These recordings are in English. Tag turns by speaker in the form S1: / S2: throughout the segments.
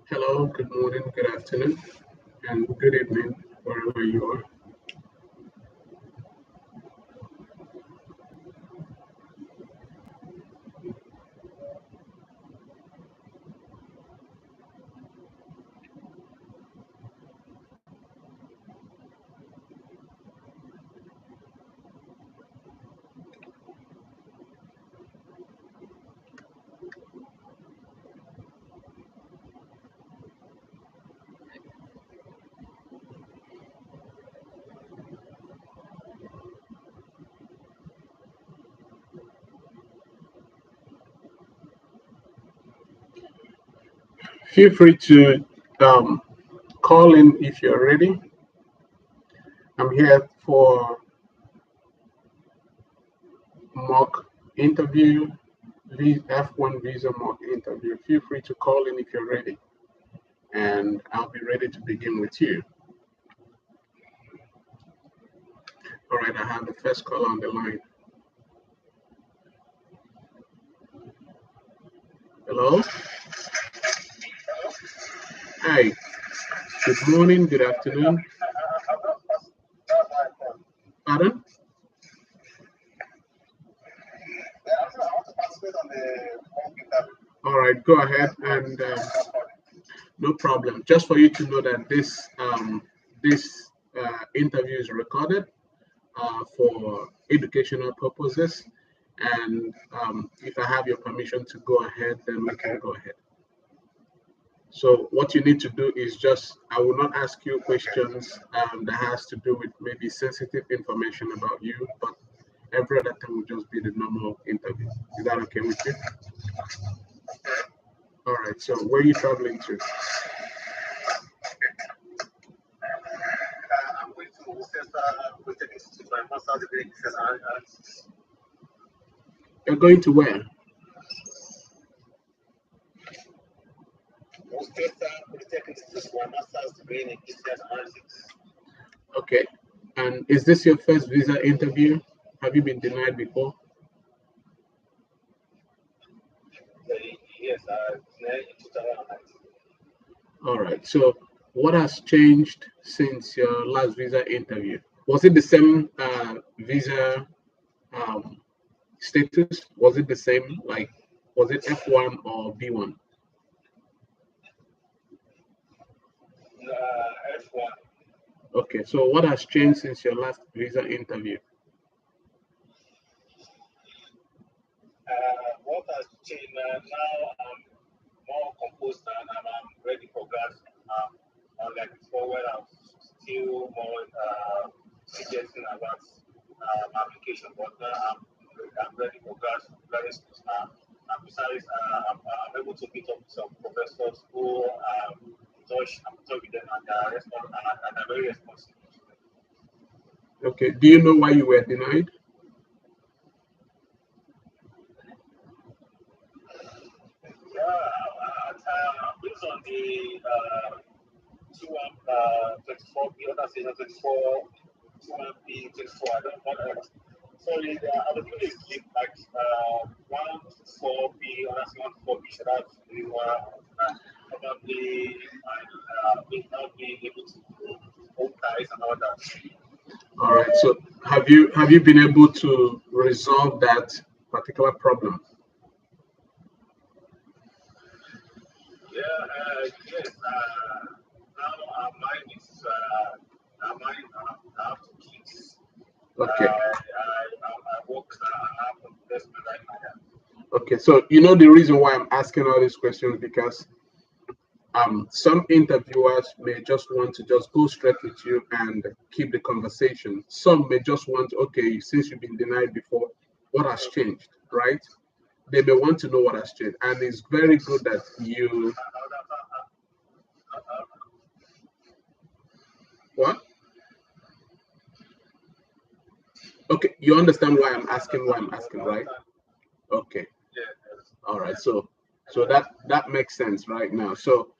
S1: Hello, good morning, good afternoon, and good evening, wherever you are. Feel free to um, call in if you're ready. I'm here for mock interview, F1 visa mock interview. Feel free to call in if you're ready, and I'll be ready to begin with you. All right, I have the first call on the line. Hello? Hi, good morning, good afternoon. Pardon? All right, go ahead and no problem. Just for you to know that this interview is recorded for educational purposes, and if I have your permission to go ahead, then we can go ahead. So what you need to do is just I will not ask you questions that has to do with maybe sensitive information about you, but every other time will just be the normal interview. Is that okay with you? All right. So where are you traveling to? You're going to where? Okay. And is this your first visa interview? Have you been denied before? All right. So what has changed since your last visa interview? Was it the same visa um, status? Was it the same? Like, was it F1 or B1? Okay. So what has changed since your last visa interview? Okay. Do you know why you were denied? All right. So have you been able to resolve that particular problem? Okay. Okay. So you know the reason why I'm asking all these questions because some interviewers may just want to just go straight with you and keep the conversation. Some may just want, okay, since you've been denied before, what has changed, right? They may want to know what has changed, and it's very good that you what? Okay, you understand why I'm asking, right? Okay, all right. So that makes sense right now. So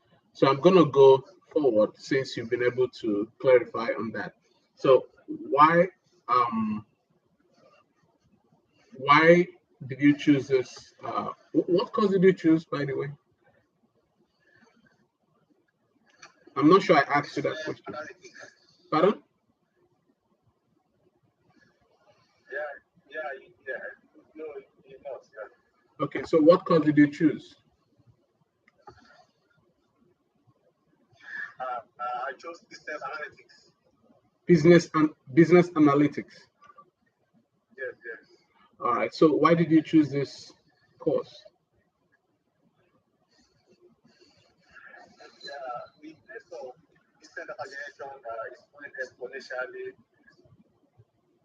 S1: I'm gonna go forward since you've been able to clarify on that. So um why did you choose this? What course did you choose, by the way? I'm not sure I asked you that question. Pardon?
S2: Yeah. No, it's not. Yeah.
S1: Okay, so what course did you choose?
S2: I chose business analytics.
S1: Business analytics.
S2: Yes.
S1: All right. So why did you choose this course?
S2: The place of business data generation is growing exponentially.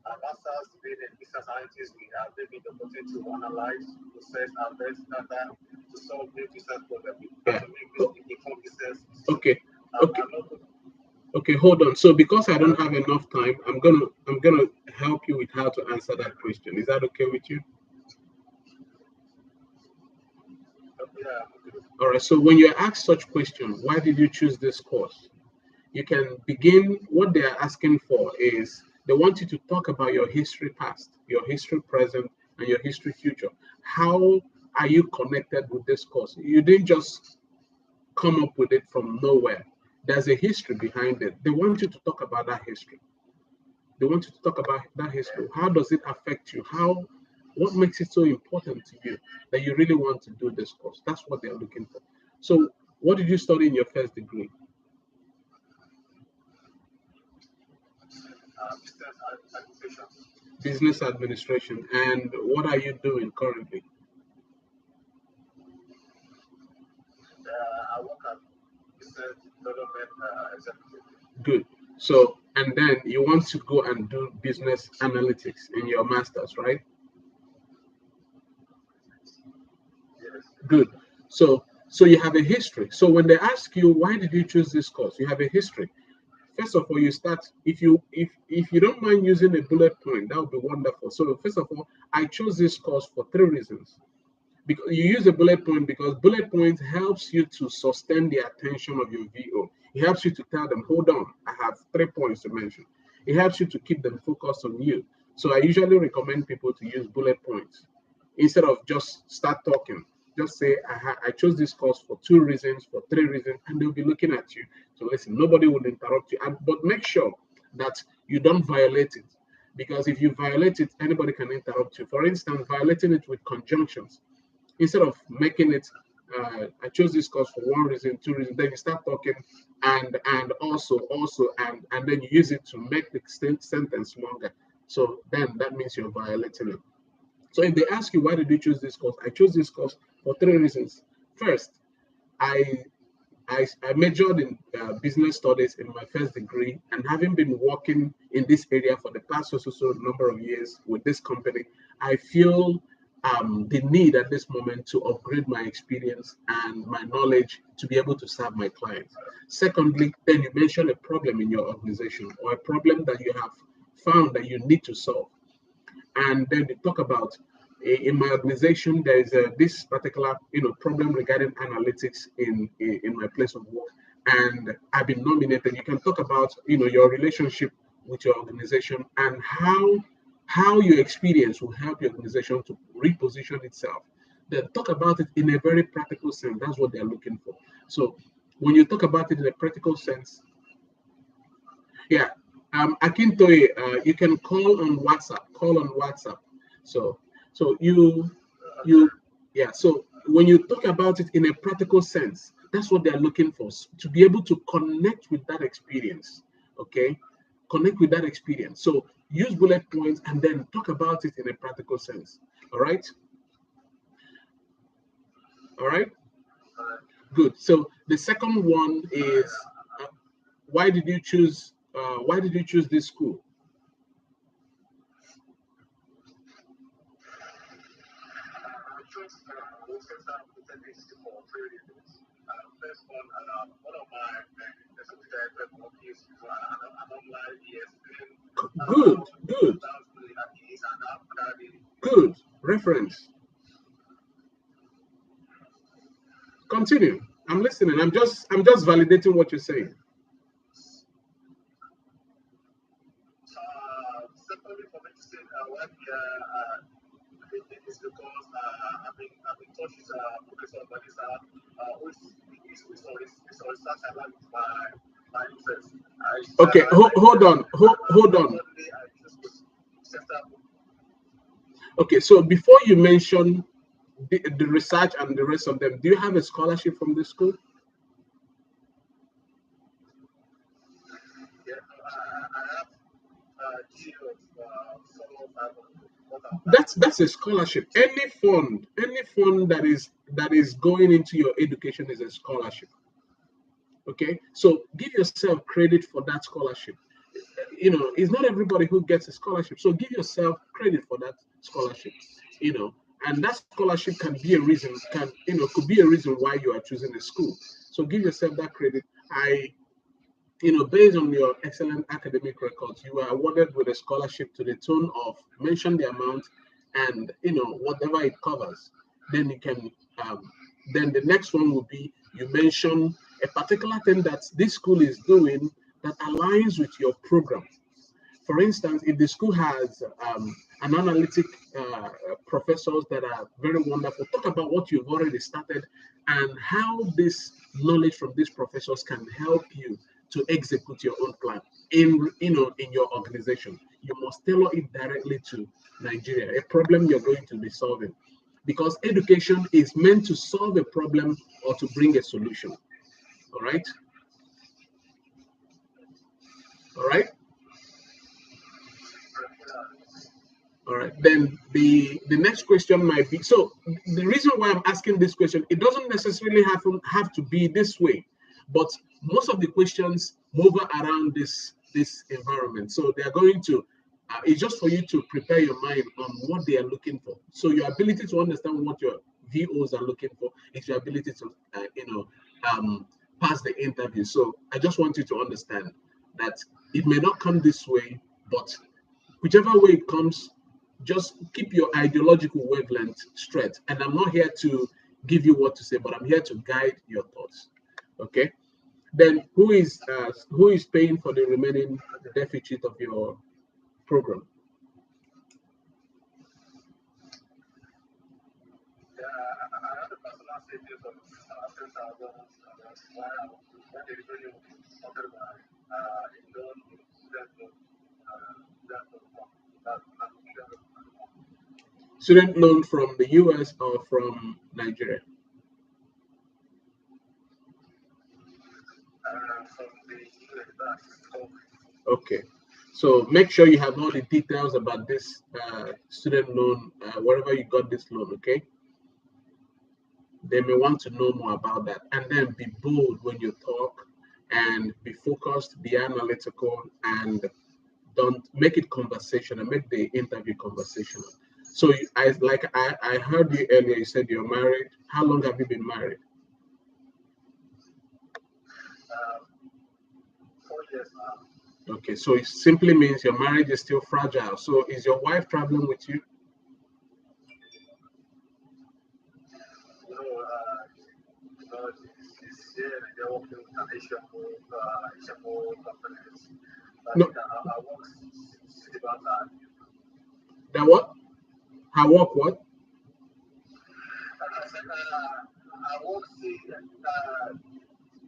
S2: Masters being a business scientist, we have given the opportunity to analyze, process, harvest data to solve new business problems, to make this informed business decisions.
S1: Okay. Okay, hold on. So because I don't have enough time, I'm gonna help you with how to answer that question. Is that okay with you?
S2: Yeah.
S1: All right. So when you're asked such question, why did you choose this course? You can begin. What they are asking for is they want you to talk about your history past, your history present, and your history future. How are you connected with this course? You didn't just come up with it from nowhere. There's a history behind it. They want you to talk about that history. They want you to talk about that history. How does it affect you? What makes it so important to you that you really want to do this course? That's what they're looking for. So, what did you study in your first degree?
S2: Business administration.
S1: Business administration. And what are you doing currently?
S2: I work at business development executive.
S1: Good. So, and then you want to go and do business analytics in your master's, right?
S2: Yes.
S1: Good. So you have a history. So when they ask you why did you choose this course, you have a history. First of all, you start if you don't mind using a bullet point, that would be wonderful. So first of all, I chose this course for three reasons. Because you use a bullet point because bullet point helps you to sustain the attention of your VO. It helps you to tell them, hold on, I have 3 points to mention. It helps you to keep them focused on you. So I usually recommend people to use bullet points instead of just start talking. Just say, I chose this course for 2 reasons, for 3 reasons, and they'll be looking at you. So listen, nobody will interrupt you. But make sure that you don't violate it. Because if you violate it, anybody can interrupt you. For instance, violating it with conjunctions instead of making it I chose this course for 1 reason, 2 reasons, then you start talking and also and then you use it to make the sentence longer. So then that means you're violating it. So if they ask you why did you choose this course, I chose this course for 3 reasons. First, I I majored in business studies in my first degree, and having been working in this area for the past so number of years with this company, I feel the need at this moment to upgrade my experience and my knowledge to be able to serve my clients. Secondly, then you mention a problem in your organization or a problem that you have found that you need to solve, and then they talk about in my organization there is this particular problem regarding analytics in my place of work, and I've been nominated. You can talk about your relationship with your organization and how your experience will help your organization to reposition itself. They talk about it in a very practical sense. That's what they're looking for. So when you talk about it in a practical sense, yeah. Akintoye, you can call on WhatsApp. Call on WhatsApp. So, so you, yeah. So when you talk about it in a practical sense, that's what they're looking for, to be able to connect with that experience. Okay, connect with that experience. So use bullet points and then talk about it in a practical sense. All right. All right. Good. So the second one is uh, why did you choose? Why did you choose this school?
S2: First one of my executive directors is an online ESPN.
S1: Good, good, good. Reference. Continue. I'm listening. I'm just validating what you're saying.
S2: Secondly, for me to say what is because I've been taught with Professor Vanessa, who is my interest.
S1: Okay, hold on. Okay, so before you mention the research and the rest of them, do you have a scholarship from the school?
S2: Yeah, I have
S1: that's a scholarship. Any fund that is going into your education is a scholarship. Okay, so give yourself credit for that scholarship. You know, it's not everybody who gets a scholarship, so give yourself credit for that scholarship. You know, and that scholarship can be a reason, could be a reason why you are choosing a school. So give yourself that credit. Based on your excellent academic records, you are awarded with a scholarship to the tune of, mention the amount and whatever it covers. Then you can then the next one will be, you mention a particular thing that this school is doing that aligns with your program. For instance, if the school has an analytic professors that are very wonderful, talk about what you've already started and how this knowledge from these professors can help you to execute your own plan in your organization. You must tailor it directly to Nigeria, a problem you're going to be solving, because education is meant to solve a problem or to bring a solution. All right. All right. All right, then the next question might be, so the reason why I'm asking this question, it doesn't necessarily have to be this way, but most of the questions move around this environment. So they are going to, it's just for you to prepare your mind on what they are looking for. So your ability to understand what your VOs are looking for is your ability to, pass the interview. So I just want you to understand that it may not come this way, but whichever way it comes, just keep your ideological wavelength straight. And I'm not here to give you what to say, but I'm here to guide your thoughts. Okay. Then who is paying for the remaining deficit of your program? Student loan from the US or from Nigeria? Okay, so make sure you have all the details about this student loan, wherever you got this loan. Okay, they may want to know more about that, and then be bold when you talk, and be focused, be analytical, and don't make it conversational. Make the interview conversational. So I heard you earlier. You said you're married. How long have you been married?
S2: 4 years now.
S1: Okay, so it simply means your marriage is still fragile. So is your wife traveling with you?
S2: She's here. They're working with Asian companies.
S1: No.
S2: I work about that.
S1: That what? Her work what?
S2: I said, I work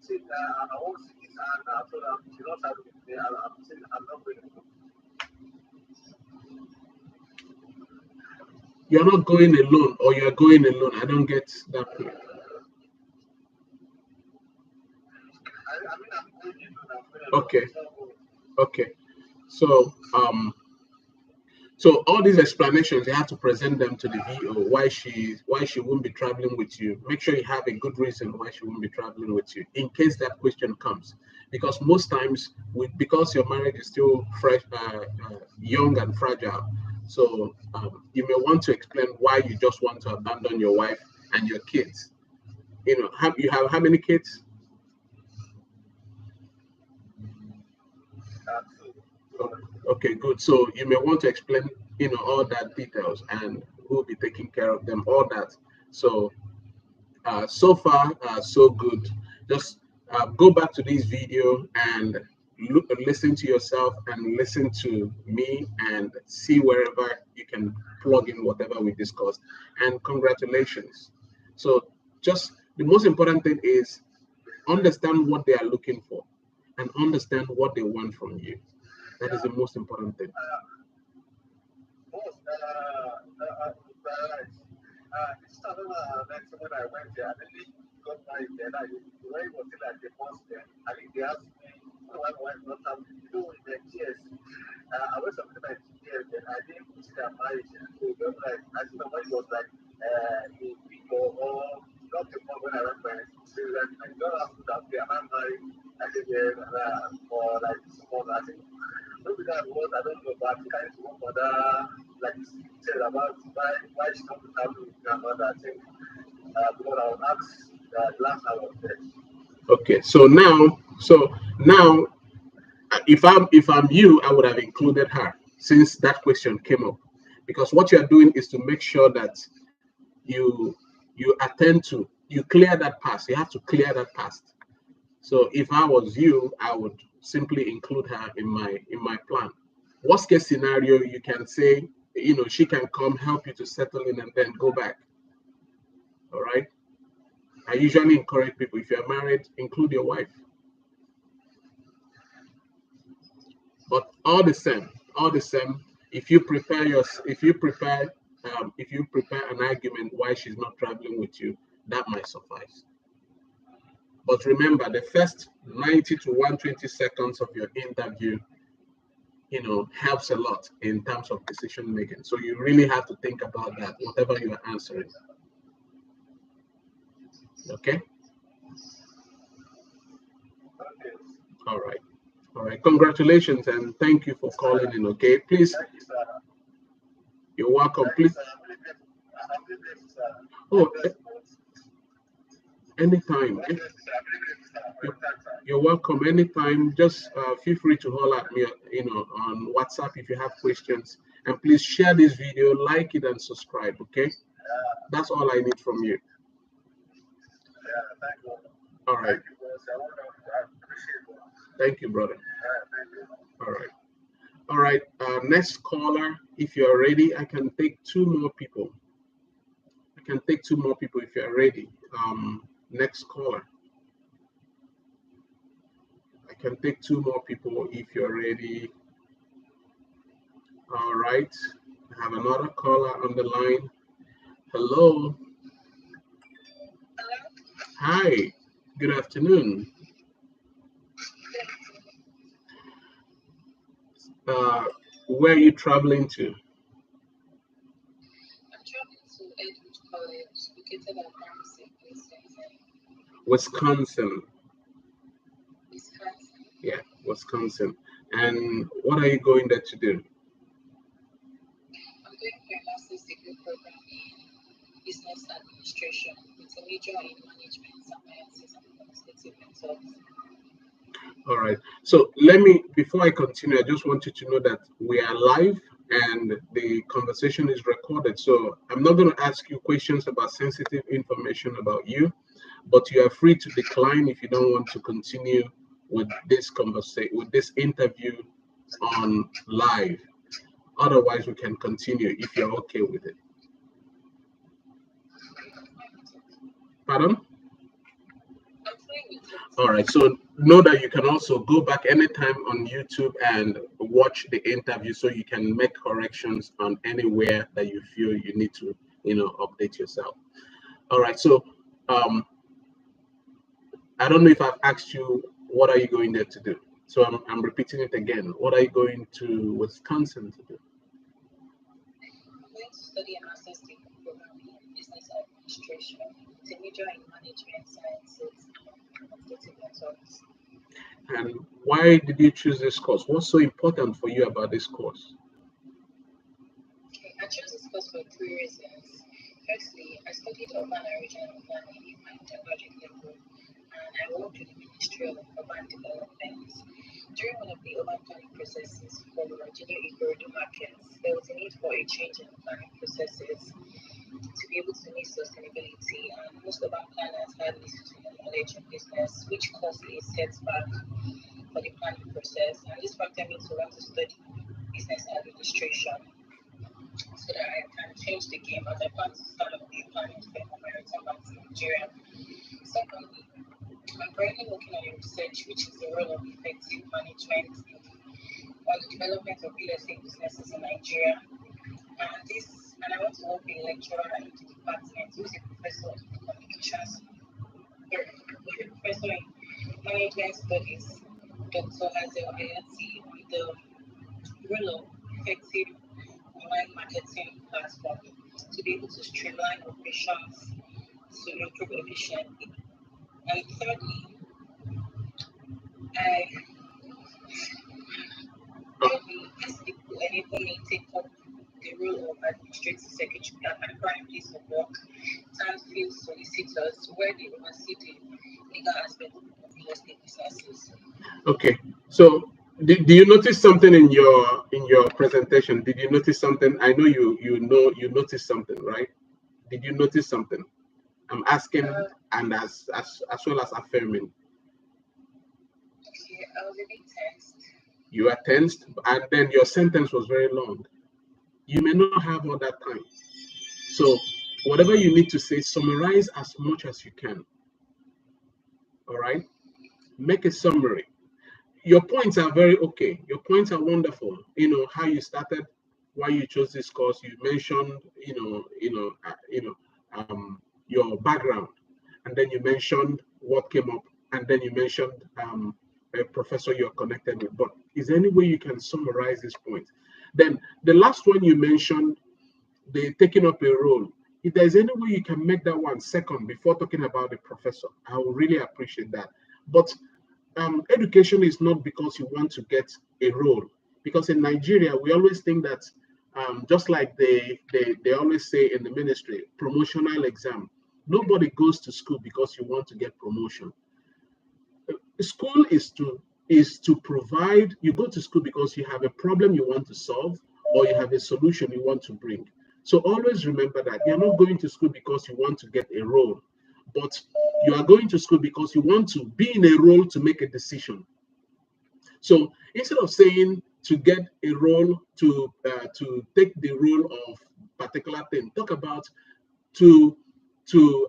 S2: I work and I told her she don't have with me. I'm not going to go.
S1: You're not going alone, or you're going alone. I don't get that point.
S2: I mean, I'm going alone.
S1: Okay. Okay. So so all these explanations, you have to present them to the VO why she won't be traveling with you. Make sure you have a good reason why she won't be traveling with you, in case that question comes. Because most times, because your marriage is still fresh, young and fragile, so you may want to explain why you just want to abandon your wife and your kids. You have how many kids? Okay, good. So you may want to explain, all that details and who will be taking care of them, all that. So, so far, so good. Just go back to this video and listen to yourself and listen to me and see wherever you can plug in whatever we discussed. And congratulations. So just the most important thing is understand what they are looking for and understand what they want from you. That is the most important thing.
S2: It's not like when I went there, I really got married there. Like, the way it was like the first there, I think they asked me, why not have you know in the years. I was something like years, and I didn't put their marriage. So it was like, I think the money was like, or not the one when I went there. So like, I don't have to that, I'm not married. I think for like 2 months, I think. Maybe that was, I don't know, but I think I need to work for that, like you said about why she not travel with grandmother, I think, because I was asked last I was there.
S1: Okay, so now if I'm you, I would have included her since that question came up, because what you are doing is to make sure that you you clear that past. You have to clear that past. So if I was you, I would simply include her in my plan. Worst case scenario, you can say, she can come help you to settle in and then go back. All right. I usually encourage people, if you're married, include your wife. But all the same, if you prepare an argument why she's not traveling with you, that might suffice. But remember, the first 90 to 120 seconds of your interview, helps a lot in terms of decision making. So you really have to think about that, whatever you are answering. Okay? All right. All right. Congratulations and thank you for calling in. Okay. Please. You're welcome. Please. Oh, anytime. You're welcome anytime. Just feel free to holler at me, on WhatsApp if you have questions. And please share this video, like it, and subscribe. Okay, that's all I need from you. All right. Thank you, brother. All right. All right. Next caller, if you're ready, I can take 2 more people. If you're ready. Next caller. I can take 2 more people if you're ready. All right. I have another caller on the line. Hello. Hi. Good afternoon. Where are you traveling to?
S3: I'm traveling to Edgewood College, located at
S1: Wisconsin.
S3: Wisconsin.
S1: Yeah, Wisconsin. And what are you going there to do?
S3: I'm going for a master's degree program in business administration with a major in management sciences and quantitative methods.
S1: All right. So before I continue, I just want you to know that we are live and the conversation is recorded. So I'm not going to ask you questions about sensitive information about you, but you are free to decline if you don't want to continue with this interview on live. Otherwise, we can continue if you're okay with it. Pardon? All right, so know that you can also go back anytime on YouTube and watch the interview so you can make corrections on anywhere that you feel you need to, update yourself. All right, so I don't know if I've asked you, what are you going there to do? So I'm repeating it again. What are you going to Wisconsin to do?
S3: I'm going to study a master's degree program in business administration. It's a major in management sciences and quantitative methods.
S1: And why did you choose this course? What's so important for you about this course?
S3: Okay, I chose this course for 3 reasons. Firstly, I studied urban and regional planning in my undergraduate level, and I worked with the Ministry of Urban Development. During one of the urban planning processes for the Virginia Ikorodu markets, there was a need for a change in the planning processes to be able to meet sustainability, and most urban planners had little to no knowledge in business, which caused a setback for the planning process. And this prompted me to want to study business administration so that I can change the game as I plan to start up the planning firm when I return back to Nigeria. Secondly, I'm currently working on a research which is the role of effective management on the development of real estate businesses in Nigeria. And I want to work with a lecturer in the department who is a professor in communications, a professor in management studies, Dr. Hazel Ayati, on the role of effective online marketing platform to be able to streamline operations to improve efficiency. And thirdly, I these people enable me take up the role of administrative secretary at my current place of work, Townfield Solicitors, where they oversee the legal aspect of real estate businesses.
S1: Okay, so do you notice something in your presentation? Did you notice something? I know you noticed something, right? Did you notice something? I'm asking and as well as affirming.
S3: Okay, I was a bit tensed.
S1: You are tensed, and then your sentence was very long. You may not have all that time. So whatever you need to say, summarize as much as you can. All right? Make a summary. Your points are very okay. Your points are wonderful. You know how you started, why you chose this course. You mentioned, your background, and then you mentioned what came up, and then you mentioned a professor you're connected with. But is there any way you can summarize this point? Then the last one you mentioned, the taking up a role. If there's any way you can make that one second before talking about the professor, I would really appreciate that. But education is not because you want to get a role. Because in Nigeria, we always think that just like they always say in the ministry, promotional exam. Nobody goes to school because you want to get promotion. School is to provide. You go to school because you have a problem you want to solve or you have a solution you want to bring. So always remember that you're not going to school because you want to get a role, but you are going to school because you want to be in a role to make a decision. So instead of saying to get a role, to take the role of particular thing, talk about to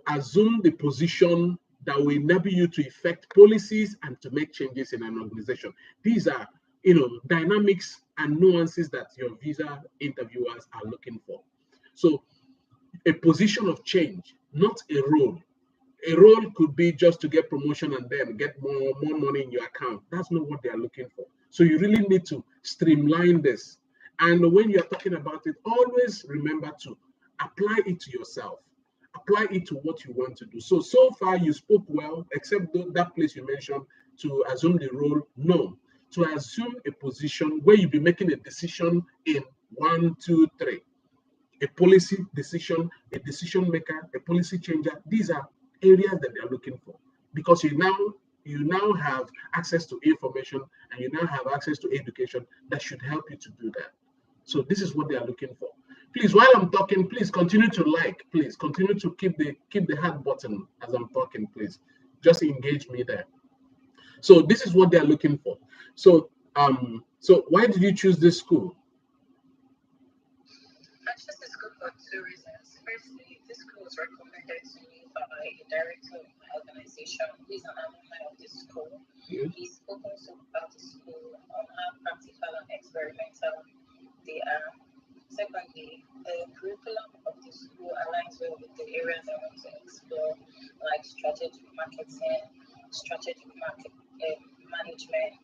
S1: assume the position that will enable you to effect policies and to make changes in an organization. These are, dynamics and nuances that your visa interviewers are looking for. So a position of change, not a role. A role could be just to get promotion and then get more money in your account. That's not what they are looking for. So you really need to streamline this. And when you are talking about it, always remember to apply it to yourself. Apply it to what you want to do. So far you spoke well, except that place you mentioned to assume the role. No, to assume a position where you'll be making a decision in 1, 2, 3. A policy decision, a decision maker, a policy changer. These are areas that they are looking for, because you now have access to information and you now have access to education that should help you to do that. So this is what they are looking for. Please, while I'm talking, please continue to like. Please continue to keep the heart button as I'm talking. Please just engage me there. So this is what they are looking for. So why did you choose this school?
S3: I chose this school for 2 reasons. Firstly, this school was recommended to me by a director of my organization, who is an alumni of this school.
S1: Yeah.
S3: He's spoken so about the school, on how practical and experimental they are. Secondly, the curriculum of the school aligns well with the areas I want to explore, like strategic marketing, strategic management,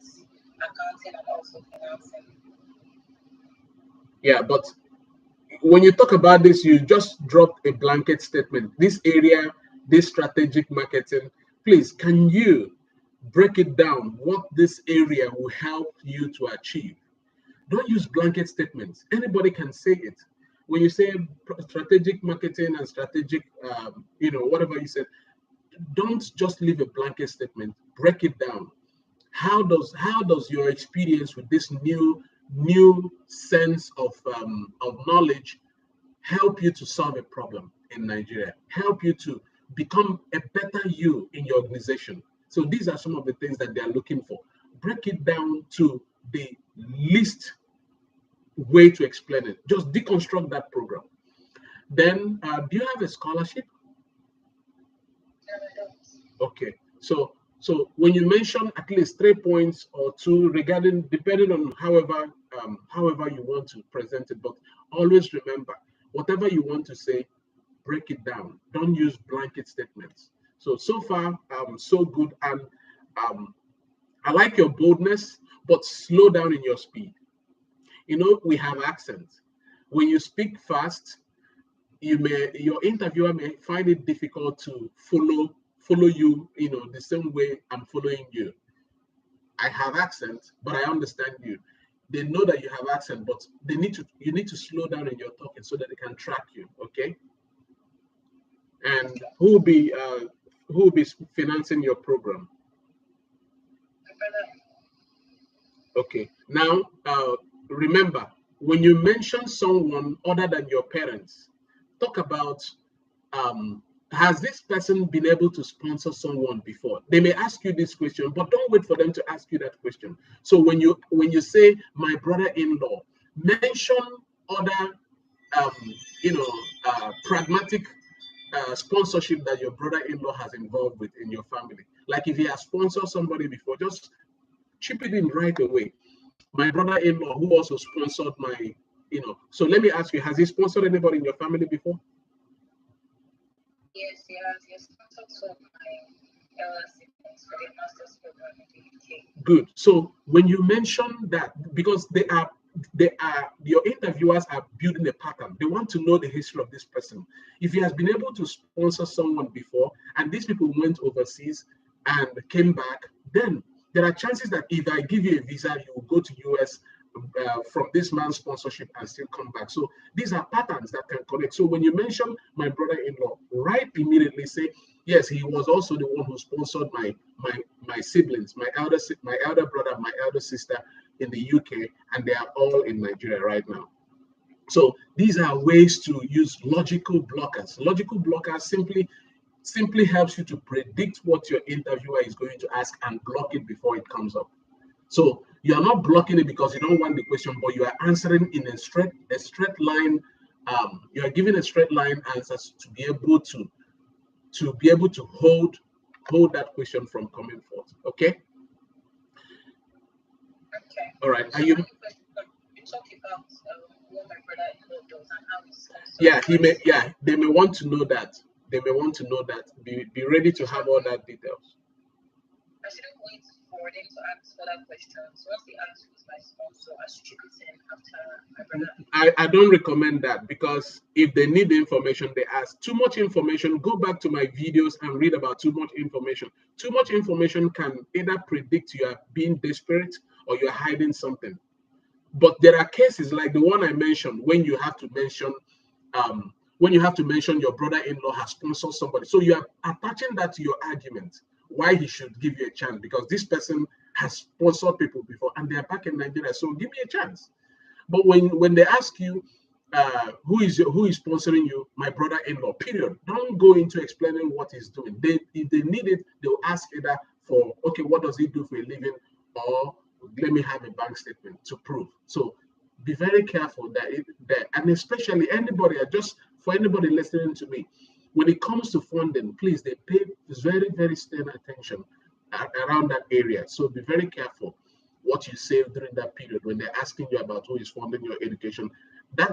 S3: accounting, and also financing.
S1: Yeah, but when you talk about this, you just dropped a blanket statement. This area, this strategic marketing, please, can you break it down what this area will help you to achieve? Don't use blanket statements. Anybody can say it. When you say strategic marketing and strategic, whatever you said, don't just leave a blanket statement. Break it down. How does your experience with this new sense of knowledge help you to solve a problem in Nigeria? Help you to become a better you in your organization. So these are some of the things that they are looking for. Break it down to the least way to explain it. Just deconstruct that program. Then, do you have a scholarship?
S3: No, I don't.
S1: Okay. So So when you mention at least 3 points or 2 regarding, depending on however you want to present it, but always remember, whatever you want to say, break it down. Don't use blanket statements. So far, so good. And I like your boldness, but slow down in your speed. You know, we have accents. When you speak fast, your interviewer may find it difficult to follow you, the same way I'm following you. I have accent, but I understand you. They know that you have accent, but you need to slow down in your talking so that they can track you. Okay. And who will be financing your program? Okay. Now, remember, when you mention someone other than your parents, talk about, has this person been able to sponsor someone before? They may ask you this question, but don't wait for them to ask you that question. So when you say my brother-in-law, mention other pragmatic sponsorship that your brother-in-law has involved with in your family. Like if he has sponsored somebody before, just chip it in right away. My brother-in-law who also sponsored my, so let me ask you, has he sponsored anybody in your family before?
S3: Yes, he has. He has sponsored some of my elder siblings for the master's program in the UK.
S1: Good. So when you mention that, because your interviewers are building a pattern. They want to know the history of this person. If he has been able to sponsor someone before, and these people went overseas and came back, then there are chances that if I give you a visa, you will go to US from this man's sponsorship and still come back. So these are patterns that can connect. So when you mention my brother-in-law, right immediately say, yes, he was also the one who sponsored my siblings, my elder brother, my elder sister in the UK, and they are all in Nigeria right now. So these are ways to use logical blockers. Logical blockers simply helps you to predict what your interviewer is going to ask and block it before it comes up. So you are not blocking it because you don't want the question, but you are answering in a straight line. You are giving a straight line answers to be able to hold that question from coming forth. Okay.
S3: Okay.
S1: All right.
S3: So
S1: Are you?
S3: You talk about what my brother-in-law does and how he's sponsored.
S1: Yeah, they may want to know that. They may want to know that. Be ready to have all that details.
S3: I shouldn't wait for them to ask further questions. Once they ask who's my sponsor, I should it in after my brother.
S1: I don't recommend that, because if they need the information, they ask. Too much information, go back to my videos and read about too much information. Too much information can either predict you are being desperate or you're hiding something. But there are cases like the one I mentioned when you have to mention your brother-in-law has sponsored somebody. So you are attaching that to your argument, why he should give you a chance, because this person has sponsored people before and they are back in Nigeria. So give me a chance. But when they ask you who is sponsoring you, my brother-in-law, period. Don't go into explaining what he's doing. If they need it, they'll ask either for, okay, what does he do for a living, or let me have a bank statement to prove. So be very careful that and especially for anybody listening to me, when it comes to funding, please, they pay very, very stern attention around that area. So be very careful what you say during that period when they're asking you about who is funding your education.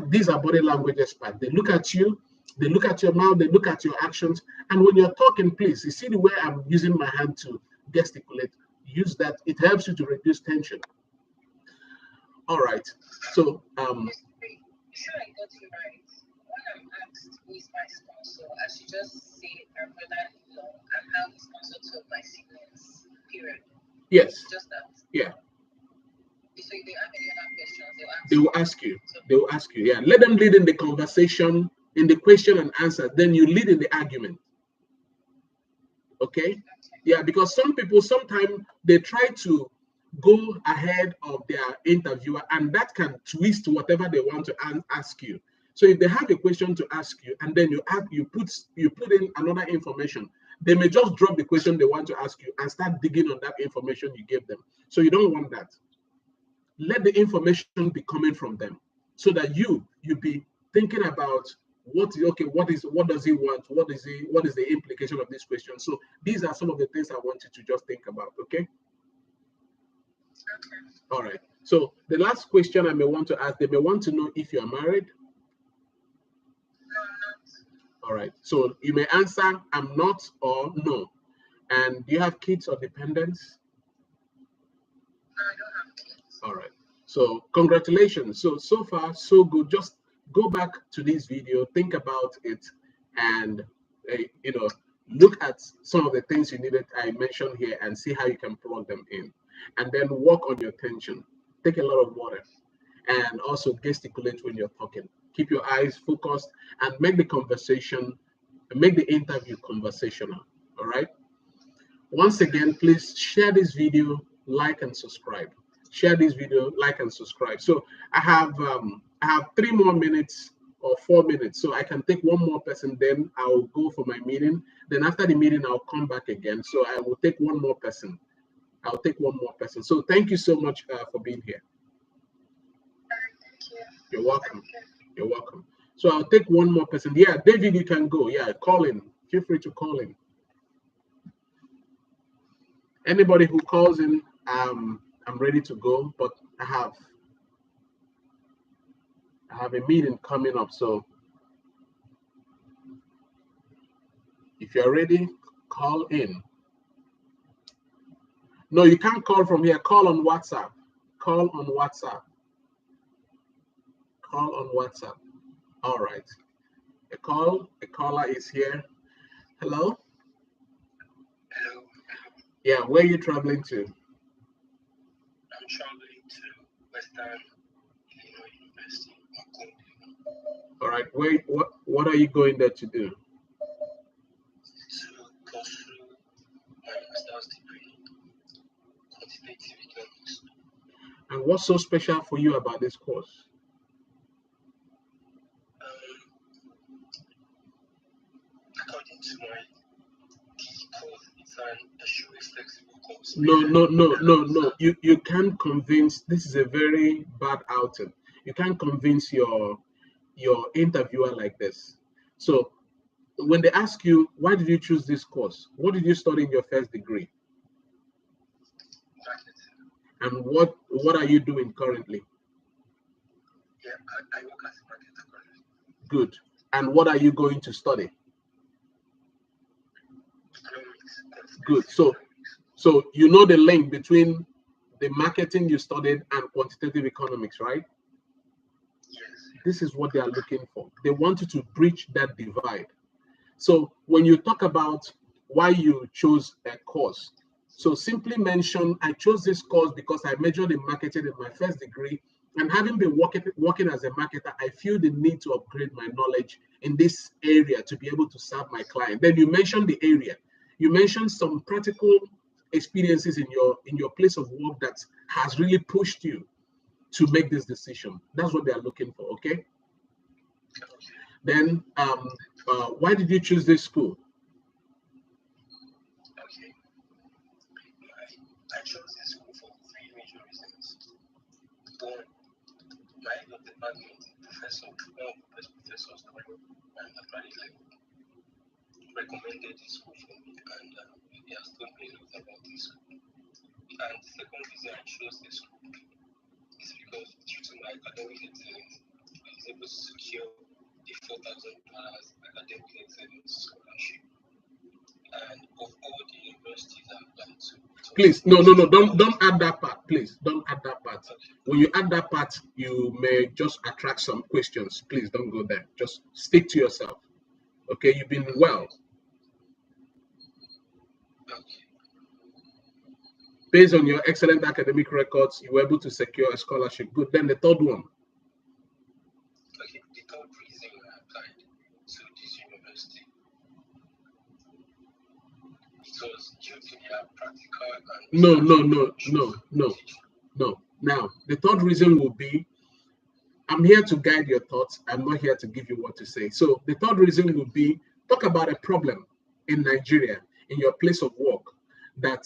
S1: These are body language experts. They look at you, they look at your mouth, they look at your actions. And when you're talking, please, you see the way I'm using my hand to gesticulate, use that. It helps you to reduce tension. All right. So
S3: Sure, I got you right. When I'm asked who is my sponsor, I should just say my brother-in-law and how he sponsored two of my siblings. Period.
S1: yes.
S3: Just that.
S1: Yeah.
S3: So if they have any other questions,
S1: They will ask you. They will ask you. Yeah. Let them lead in the conversation, in the question and answer. Then you lead in the argument. Okay? Yeah, because some people sometimes they try to go ahead of their interviewer, and that can twist whatever they want to ask you. So if they have a question to ask you, and then you put in another information, they may just drop the question they want to ask you and start digging on that information you gave them. So you don't want that. Let the information be coming from them, so that you be thinking about what does he want? What is the implication of this question? So these are some of the things I want you to just think about. Okay.
S3: Okay.
S1: All right. So the last question I may want to ask, they may want to know if you are married.
S3: No, I'm not.
S1: All right. So you may answer I'm not or no. And do you have kids or dependents?
S3: No, I don't have kids.
S1: All right. So congratulations. So far, so good. Just go back to this video, think about it, and look at some of the things I mentioned here and see how you can plug them in. And then work on your tension. Take a lot of water. And also gesticulate when you're talking. Keep your eyes focused and make the interview conversational. All right. Once again, please share this video, like and subscribe. Share this video, like and subscribe. So I have 3 more minutes or 4 minutes, so I can take one more person. Then I'll go for my meeting. Then after the meeting, I'll come back again. So I will take one more person. So thank you so much for being here.
S3: Thank you.
S1: You're welcome. You're welcome. So I'll take one more person. Yeah, David, you can go. Yeah, call in. Feel free to call in. Anybody who calls in, I'm ready to go, but I have a meeting coming up. So if you're ready, call in. No, you can't call from here. Call on WhatsApp. Call on WhatsApp. Call on WhatsApp. All right. A caller is here. Hello?
S4: Hello.
S1: Yeah, where are you traveling to?
S4: I'm traveling to Western Illinois University.
S1: All right. What are you going there to do?
S4: To go through my master's degree, quantitative economics.
S1: And what's so special for you about this course?
S4: According to my course, it's an extremely flexible course.
S1: No. You can't convince. This is a very bad outing. You can't convince your interviewer like this. So when they ask you, why did you choose this course? What did you study in your first degree?
S4: Marketing.
S1: And what are you doing currently?
S4: Yeah, I work as a marketer currently.
S1: Good. And what are you going to study?
S4: Economics.
S1: Good. So you know the link between the marketing you studied and quantitative economics, right?
S4: Yes.
S1: This is what they are looking for. They want you to bridge that divide. So when you talk about why you chose a course, so simply mention, I chose this course because I majored in marketing in my first degree, and having been working as a marketer, I feel the need to upgrade my knowledge in this area to be able to serve my client. Then you mentioned the area. You mentioned some practical experiences in your place of work that has really pushed you to make this decision. That's what they are looking for, okay? Then why did you choose this school?
S4: Okay. I chose this school for 3 major reasons. One, my head of department, one of the best professors that I know at graduate level, recommended this school for me, and he has told me a lot about this school. And the second reason I chose this school is because due to my academic excellence, I was able to secure the $4,000 academic excellence scholarship. And of all the universities I've applied to.
S1: Please, no, don't add that part. Please, don't add that part.
S4: Okay.
S1: When you add that part, you may just attract some questions. Please don't go there. Just stick to yourself. Okay, you've been well.
S4: Okay.
S1: Based on your excellent academic records, you were able to secure a scholarship. Good. Then the third one.
S4: Okay, the third reason I applied to this university, it was due to their practical and
S1: No. Now, the third reason will be, I'm here to guide your thoughts. I'm not here to give you what to say. So the third reason will be, talk about a problem in Nigeria, in your place of work, that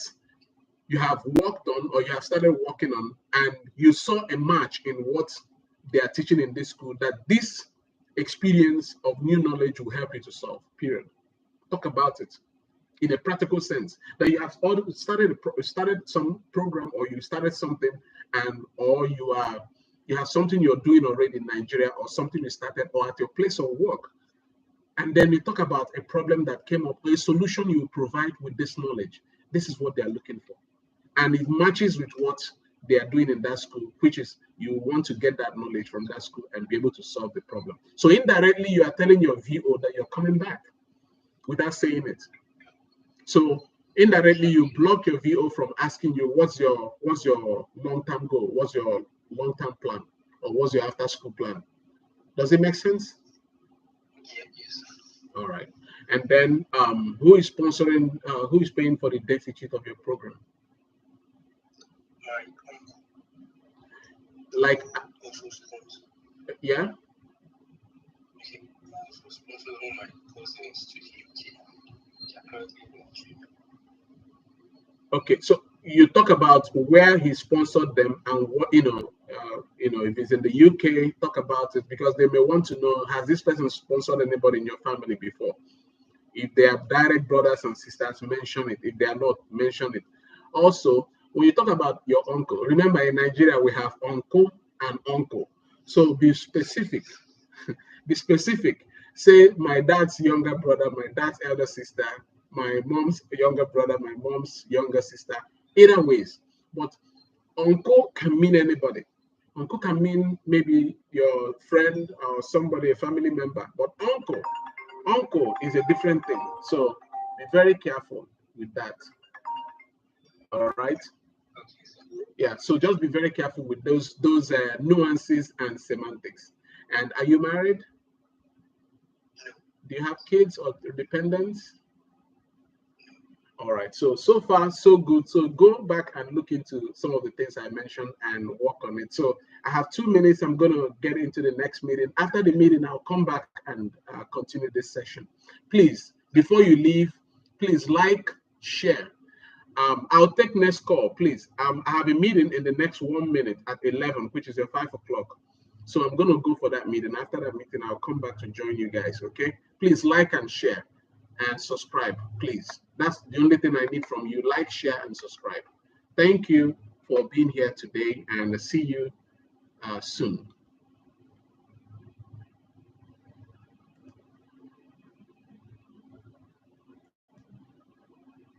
S1: you have worked on or you have started working on, and you saw a match in what they are teaching in this school, that this experience of new knowledge will help you to solve, period. Talk about it in a practical sense, that you have started some program, or you started something, and or you have something you're doing already in Nigeria, or something you started, or at your place of work, and then you talk about a problem that came up, a solution you provide with this knowledge. This is what they are looking for, and it matches with what they are doing in that school, which is you want to get that knowledge from that school and be able to solve the problem. So indirectly, you are telling your VO that you're coming back without saying it. So indirectly, you block your VO from asking you, what's your long-term goal? What's your long-term plan? Or what's your after-school plan? Does it make sense?
S4: Yes.
S1: All right. And then who is sponsoring, who is paying for the deficit of your program?
S4: My uncle
S1: Like,
S4: also sponsors.
S1: yeah?
S4: He also sponsors all my cousins to the UK. They are currently in Australia.
S1: Okay, so you talk about where he sponsored them and what, if it's in the UK, talk about it, because they may want to know, has this person sponsored anybody in your family before? If they are direct brothers and sisters, mention it. If they are not, mention it. Also, when you talk about your uncle, remember in Nigeria, we have uncle and uncle. So be specific. Be specific. Say my dad's younger brother, my dad's elder sister, my mom's younger brother, my mom's younger sister. Either ways. But uncle can mean anybody. Uncle can mean maybe your friend or somebody, a family member. But uncle is a different thing. So be very careful with that. All right. Yeah. So just be very careful with those nuances and semantics. And are you married? Do you have kids or dependents? All right. So far, so good. So go back and look into some of the things I mentioned and work on it. So I have 2 minutes. I'm going to get into the next meeting. After the meeting, I'll come back and continue this session. Please, before you leave, please like, share. I'll take next call, please. I have a meeting in the next 1 minute at 11, which is at 5 o'clock. So I'm going to go for that meeting. After that meeting, I'll come back to join you guys, okay? Please like and share and subscribe, please. That's the only thing I need from you. Like, share, and subscribe. Thank you for being here today, and see you soon.